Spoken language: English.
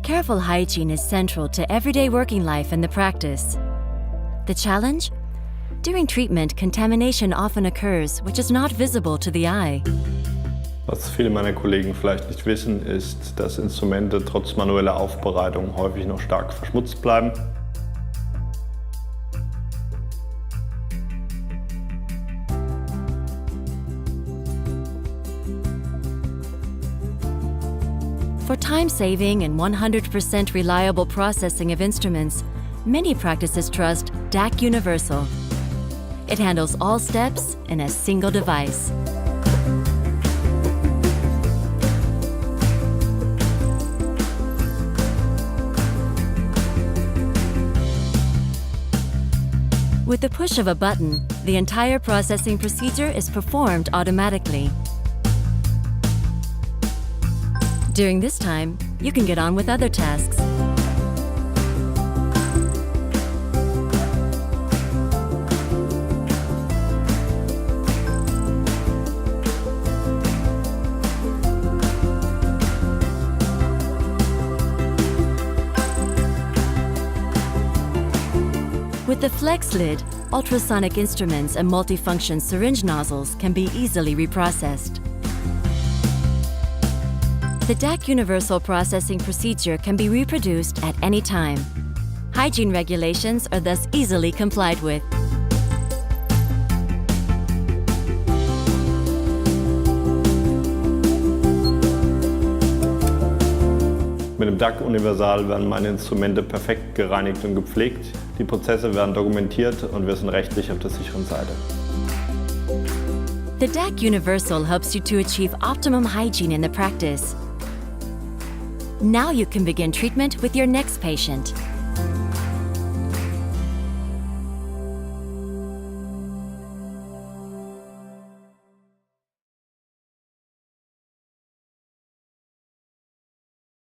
Careful hygiene is central to everyday working life and the practice. The challenge? During treatment, contamination often occurs, which is not visible to the eye. Was viele meiner Kollegen vielleicht nicht wissen, ist, dass Instrumente trotz manueller Aufbereitung häufig noch stark verschmutzt bleiben. For time-saving and 100% reliable processing of instruments, many practices trust DAC Universal. It handles all steps in a single device. With the push of a button, the entire processing procedure is performed automatically. During this time, you can get on with other tasks. With the flex lid, ultrasonic instruments and multifunction syringe nozzles can be easily reprocessed. The DAC Universal processing procedure can be reproduced at any time. Hygiene regulations are thus easily complied with. Mit dem DAC Universal werden meine Instrumente perfekt gereinigt und gepflegt. Die Prozesse werden dokumentiert und wir sind rechtlich auf der sicheren Seite. The DAC Universal helps you to achieve optimum hygiene in the practice. Now you can begin treatment with your next patient.